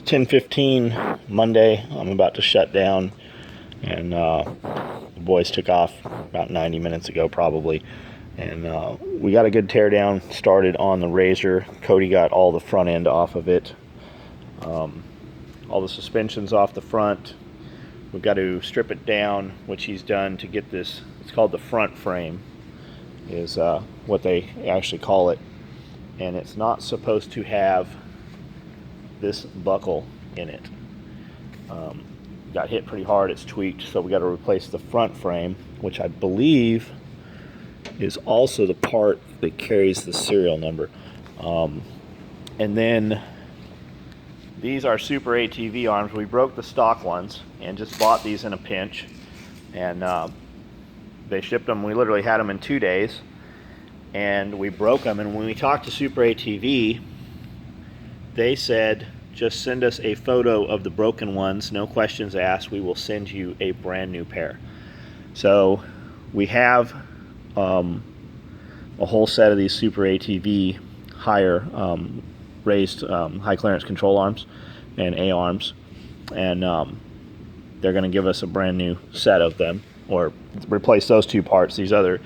10:15 Monday. I'm about to shut down, and the boys took off about 90 minutes ago probably. And we got a good teardown started on the RZR. Cody got all the front end off of it. All the suspension's off the front. We've got to strip it down, which he's done to get this. It's called the front frame, is what they actually call it. And it's not supposed to have this buckle in it. Got hit pretty hard, it's tweaked, so we got to replace the front frame, which I believe is also the part that carries the serial number. And then these are Super ATV arms. We broke the stock ones and just bought these in a pinch, and they shipped them. We literally had them in 2 days, and we broke them. And when we talked to Super ATV, they said, just send us a photo of the broken ones, no questions asked, we will send you a brand new pair. So we have a whole set of these Super ATV higher raised high clearance control arms and A arms, and they're going to give us a brand new set of them, or replace those two parts. These other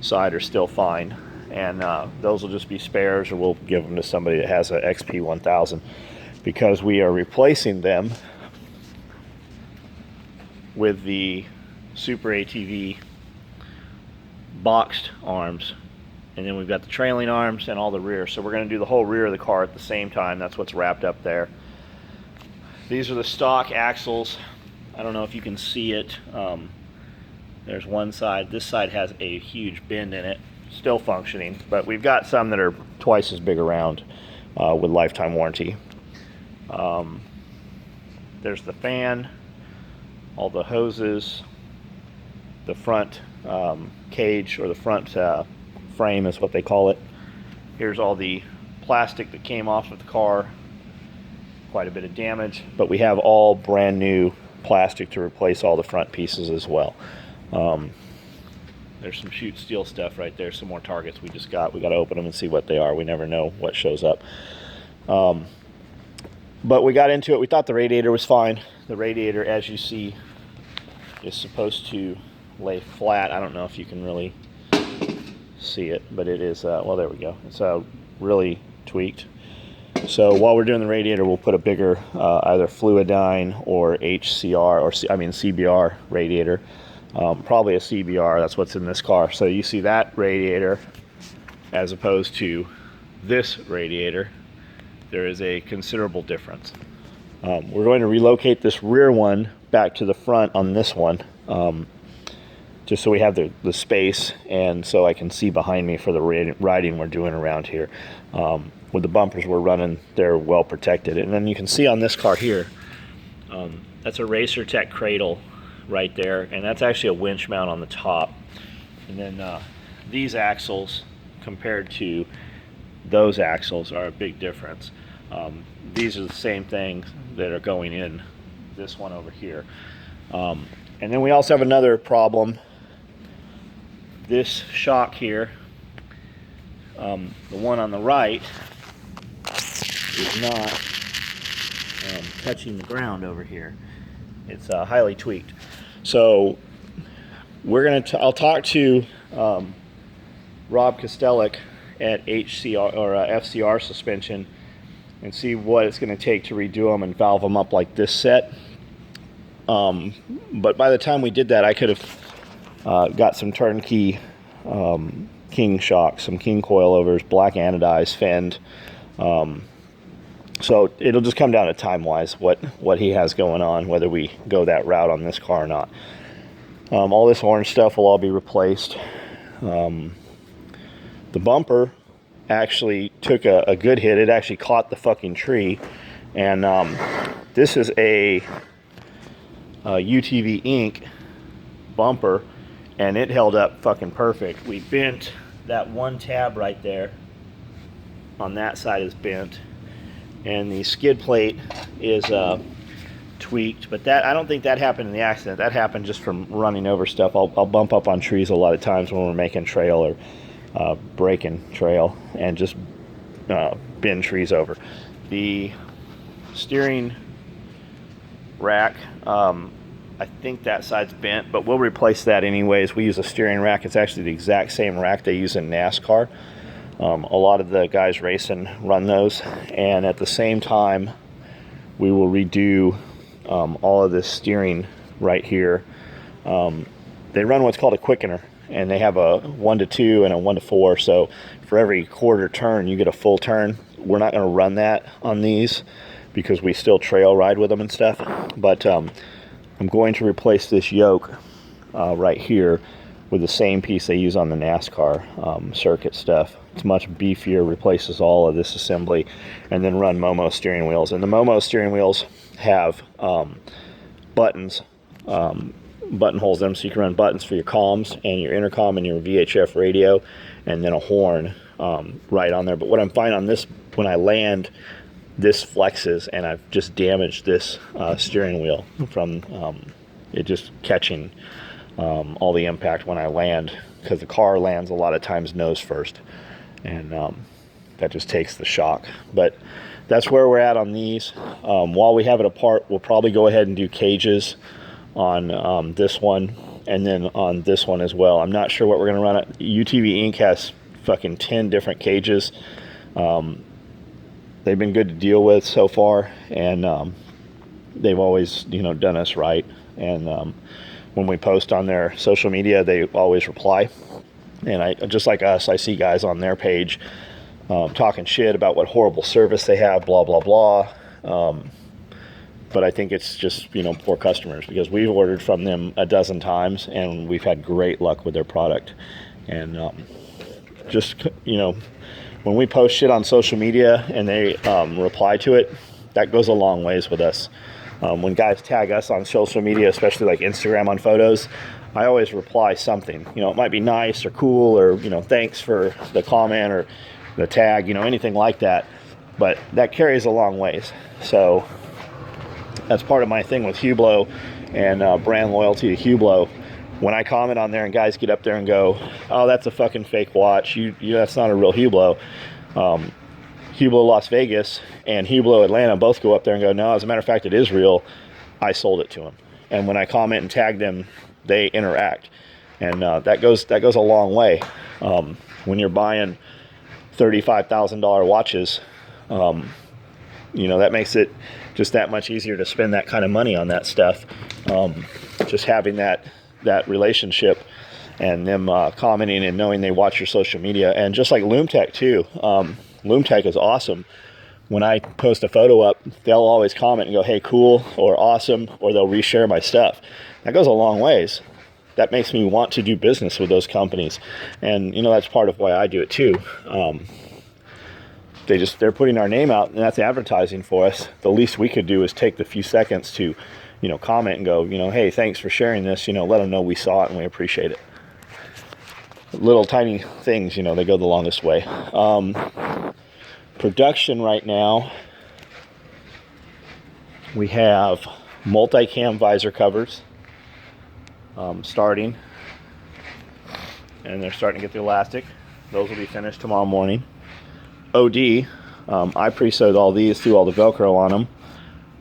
side are still fine, and those will just be spares, or we'll give them to somebody that has an XP 1000, because we are replacing them with the Super ATV boxed arms, and then we've got the trailing arms and all the rear. So we're going to do the whole rear of the car at the same time. That's what's wrapped up there. These are the stock axles. I don't know if you can see it. There's one side. This side has a huge bend in it, still functioning, but we've got some that are twice as big around with lifetime warranty. There's the fan, all the hoses, the front cage, or the front frame is what they call it. Here's all the plastic that came off of the car. Quite a bit of damage, but we have all brand new plastic to replace all the front pieces as well. There's some shoot steel stuff right there, some more targets we just got. We got to open them and see what they are. We never know what shows up. But we got into it. We thought the radiator was fine. The radiator, as you see, is supposed to lay flat. I don't know if you can really see it, but it is, well, there we go. It's really tweaked. So while we're doing the radiator, we'll put a bigger either Fluidyne or HCR, or CBR radiator. Probably a CBR, that's what's in this car. So you see that radiator as opposed to this radiator. There is a considerable difference. We're going to relocate this rear one back to the front on this one, just so we have the space, and so I can see behind me for the riding we're doing around here. With the bumpers we're running, they're well protected. And then you can see on this car here, that's a Racertec cradle right there, and that's actually a winch mount on the top. And then these axles compared to those axles are a big difference. These are the same things that are going in this one over here. And then we also have another problem. This shock here, the one on the right, is not touching the ground over here. It's highly tweaked. So we're I'll talk to Rob Kostelic at HCR or FCR Suspension and see what it's going to take to redo them and valve them up like this set. But by the time we did that, I could have got some turnkey King shocks, some King coilovers, black anodized, fend. So it'll just come down to time-wise what he has going on, whether we go that route on this car or not. All this orange stuff will all be replaced. The bumper actually took a good hit. It actually caught the fucking tree. And this is a UTV Inc. bumper, and it held up fucking perfect. We bent that one tab right there. On that side is bent. And the skid plate is tweaked, but that, I don't think that happened in the accident. That happened just from running over stuff. I'll bump up on trees a lot of times when we're making trail or breaking trail, and just bend trees over. The steering rack. I think that side's bent, but we'll replace that anyways. We use a steering rack. It's actually the exact same rack they use in NASCAR. A lot of the guys racing run those, and at the same time we will redo all of this steering right here. They run what's called a quickener, and they have a 1 to 2 and a 1 to 4, so for every quarter turn you get a full turn. We're not going to run that on these because we still trail ride with them and stuff, but I'm going to replace this yoke right here with the same piece they use on the NASCAR circuit stuff. It's much beefier, replaces all of this assembly, and then run Momo steering wheels. And the Momo steering wheels have buttons, buttonholes in them, so you can run buttons for your comms and your intercom and your VHF radio, and then a horn right on there. But what I'm finding on this, when I land, this flexes, and I've just damaged this steering wheel from it just catching all the impact when I land, because the car lands a lot of times nose first, and that just takes the shock. But that's where we're at on these. While we have it apart, we'll probably go ahead and do cages on this one, and then on this one as well. I'm not sure what we're going to run at. UTV Inc. has fucking 10 different cages. They've been good to deal with so far, and they've always, done us right. And when we post on their social media, they always reply. And I, just like us, I see guys on their page talking shit about what horrible service they have, blah, blah, blah. But I think it's just, poor customers, because we've ordered from them a dozen times and we've had great luck with their product. And just, when we post shit on social media and they reply to it, that goes a long ways with us. When guys tag us on social media, especially like Instagram on photos, I always reply something. It might be nice or cool, or, thanks for the comment or the tag, anything like that. But that carries a long ways. So that's part of my thing with Hublot and brand loyalty to Hublot. When I comment on there and guys get up there and go, oh, that's a fucking fake watch, that's not a real Hublot. Hublot Las Vegas and Hublot Atlanta both go up there and go, no, as a matter of fact, it is real. I sold it to them. And when I comment and tag them, they interact. And that goes a long way. When you're buying $35,000 watches, that makes it just that much easier to spend that kind of money on that stuff. Just having that relationship and them commenting and knowing they watch your social media. And just like LoomTech too. LoomTech is awesome. When I post a photo up, they'll always comment and go, hey, cool, or awesome, or they'll reshare my stuff. That goes a long ways. That makes me want to do business with those companies. And, that's part of why I do it too. They're putting our name out, and that's advertising for us. The least we could do is take the few seconds to, comment and go, hey, thanks for sharing this. Let them know we saw it and we appreciate it. Little tiny things, they go the longest way. Production right now, we have multicam visor covers starting, and they're starting to get the elastic. Those will be finished tomorrow morning. OD, I pre-sewed all these, threw all the Velcro on them,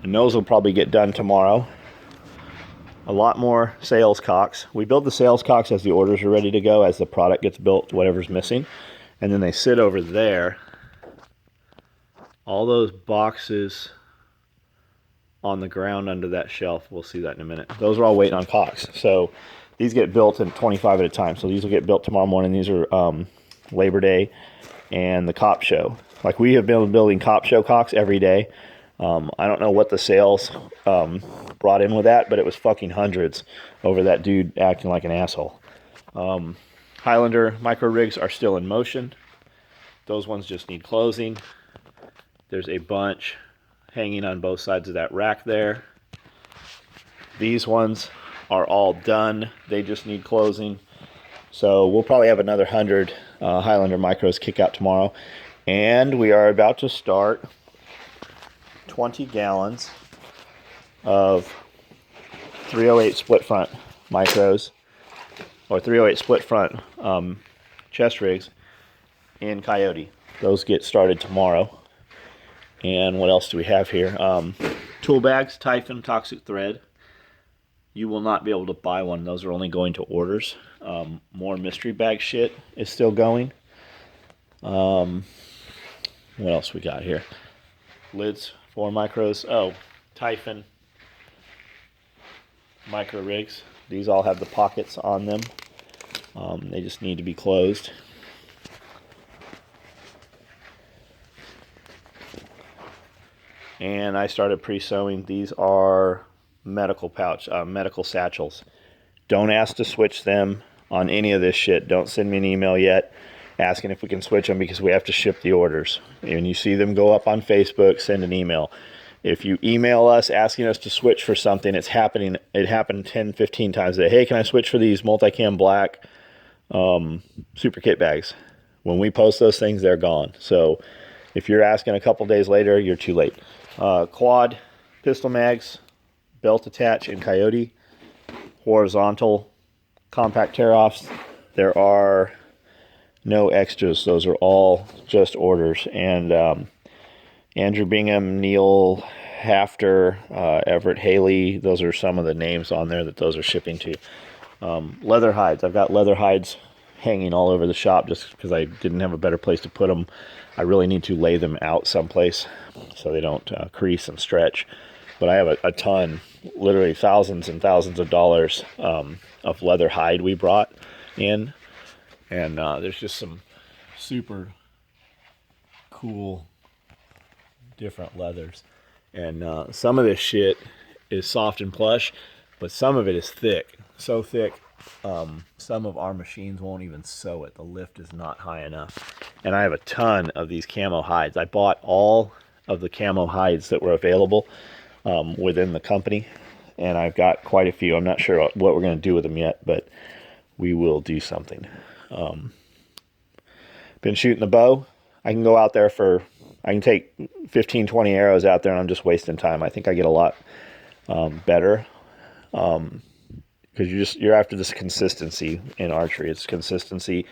and those will probably get done tomorrow. A lot more sales cocks. We build the sales cocks as the orders are ready to go, as the product gets built, whatever's missing, and then they sit over there. All those boxes on the ground under that shelf, we'll see that in a minute. Those are all waiting on cocks. So these get built in 25 at a time. So these will get built tomorrow morning. These are Labor Day and the Cop Show. Like, we have been building Cop Show cocks every day. I don't know what the sales brought in with that, but it was fucking hundreds over that dude acting like an asshole. Highlander micro rigs are still in motion. Those ones just need closing. There's a bunch hanging on both sides of that rack there. These ones are all done. They just need closing. So we'll probably have another 100 Highlander micros kick out tomorrow. And we are about to start 20 gallons of 308 split front micros, or 308 split front chest rigs in Coyote. Those get started tomorrow. And what else do we have here? Tool bags, Typhon, Toxic Thread. You will not be able to buy one. Those are only going to orders. More mystery bag shit is still going. What else we got here? Lids, 4 micros. Oh, Typhon micro rigs. These all have the pockets on them. They just need to be closed. And I started pre-sewing. These are medical medical satchels. Don't ask to switch them on any of this shit. Don't send me an email yet asking if we can switch them, because we have to ship the orders. And you see them go up on Facebook, send an email. If you email us asking us to switch for something, it's happening. It happened 10, 15 times a day. Hey, can I switch for these multicam black super kit bags? When we post those things, they're gone. So if you're asking a couple days later, you're too late. Quad pistol mags, belt attach in Coyote, horizontal compact tear-offs. There are no extras. Those are all just orders. And Andrew Bingham, Neil Hafter, Everett Haley, those are some of the names on there that those are shipping to. Leather hides. I've got leather hides hanging all over the shop just because I didn't have a better place to put them. I really need to lay them out someplace so they don't crease and stretch. But I have a ton, literally thousands and thousands of dollars of leather hide we brought in. And there's just some super cool different leathers. And some of this shit is soft and plush, but some of it is thick. So thick, some of our machines won't even sew it. The lift is not high enough. And I have a ton of these camo hides. I bought all of the camo hides that were available within the company, and I've got quite a few. I'm not sure what we're going to do with them yet, but we will do something. Been shooting the bow. I can go out there I can take 15, 20 arrows out there, and I'm just wasting time. I think I get a lot better because you're after this consistency in archery. It's consistency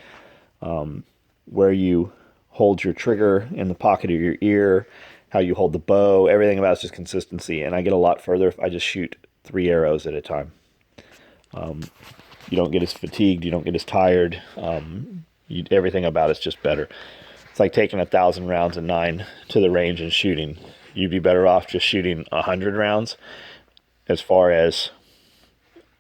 where you hold your trigger in the pocket of your ear, how you hold the bow, everything about it's just consistency. And I get a lot further if I just shoot 3 arrows at a time. You don't get as fatigued, you don't get as tired. Everything about it's just better. It's like taking 1,000 rounds of 9 to the range and shooting. You'd be better off just shooting 100 rounds as far as,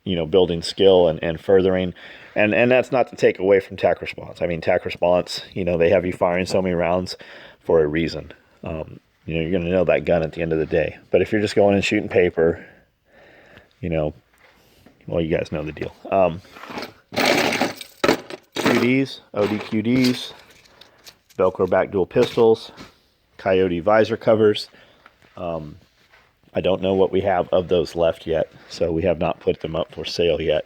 building skill and furthering. And that's not to take away from tac response. I mean, tac response, they have you firing so many rounds for a reason. You're going to know that gun at the end of the day. But if you're just going and shooting paper, well, you guys know the deal. QDs, ODQDs, Velcro back dual pistols, Coyote visor covers. I don't know what we have of those left yet, so we have not put them up for sale yet.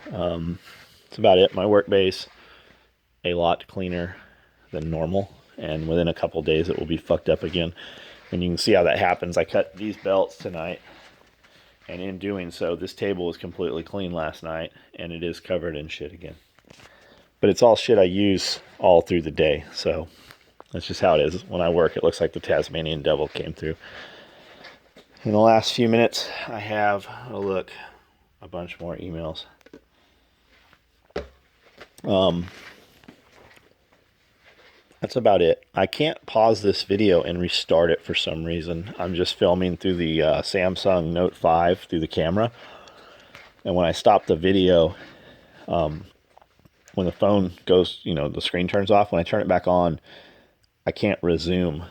That's about it. My work base, a lot cleaner than normal, and within a couple days it will be fucked up again. And you can see how that happens. I cut these belts tonight, and in doing so, this table was completely clean last night, and it is covered in shit again. But it's all shit I use all through the day, so that's just how it is. When I work, it looks like the Tasmanian devil came through. In the last few minutes, I have, a bunch more emails. That's about it. I can't pause this video and restart it for some reason. I'm just filming through the Samsung Note 5 through the camera. And when I stop the video, when the phone goes, the screen turns off. When I turn it back on, I can't resume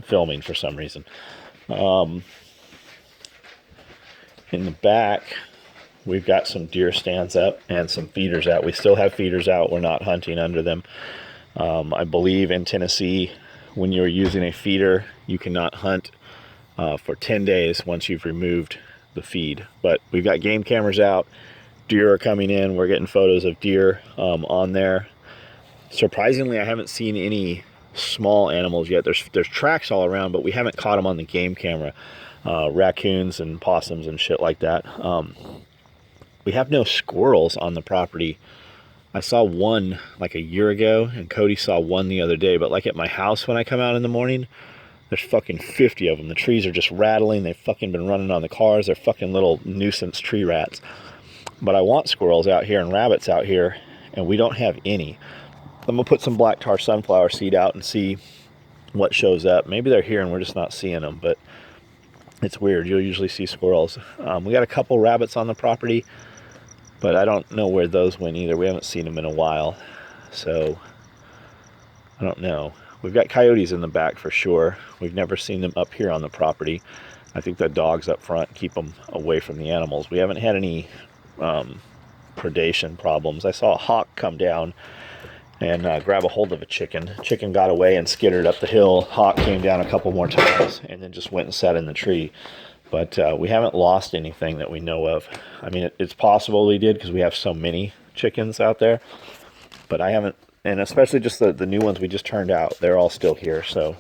filming for some reason. In the back, we've got some deer stands up and some feeders out. We still have feeders out. We're not hunting under them. I believe in Tennessee, when you're using a feeder, you cannot hunt for 10 days once you've removed the feed. But we've got game cameras out. Deer are coming in. We're getting photos of deer on there. Surprisingly, I haven't seen any small animals yet. There's tracks all around, but we haven't caught them on the game camera. Raccoons and possums and shit like that. We have no squirrels on the property I saw one like a year ago, and Cody saw one the other day. But like at my house when I come out in the morning, there's fucking 50 of them. The trees are just rattling. They've fucking been running on the cars. They're fucking little nuisance tree rats. But I want squirrels out here and rabbits out here, and we don't have any. I'm gonna put some black tar sunflower seed out and see what shows up. Maybe they're here and we're just not seeing them, but it's weird. You'll usually see squirrels. We got a couple rabbits on the property, but I don't know where those went either. We haven't seen them in a while, so I don't know. We've got coyotes in the back for sure. We've never seen them up here on the property. I think the dogs up front keep them away from the animals. We haven't had any predation problems. I saw a hawk come down and grab a hold of a chicken. Chicken got away and skittered up the hill. Hawk came down a couple more times and then just went and sat in the tree. But we haven't lost anything that we know of. I mean, it's possible we did because we have so many chickens out there. But I haven't, and especially just the new ones we just turned out. They're all still here, so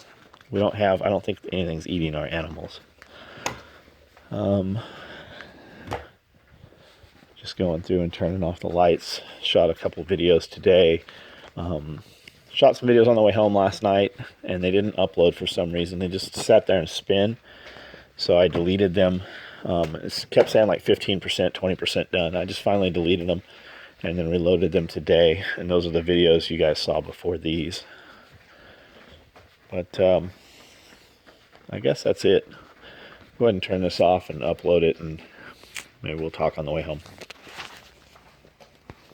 we don't have, I don't think anything's eating our animals. Just going through and turning off the lights. Shot a couple videos today. Shot some videos on the way home last night, and they didn't upload for some reason. They just sat there and spin. So I deleted them. It kept saying like 15%, 20% done. I just finally deleted them and then reloaded them today. And those are the videos you guys saw before these. But I guess that's it. Go ahead and turn this off and upload it, and maybe we'll talk on the way home.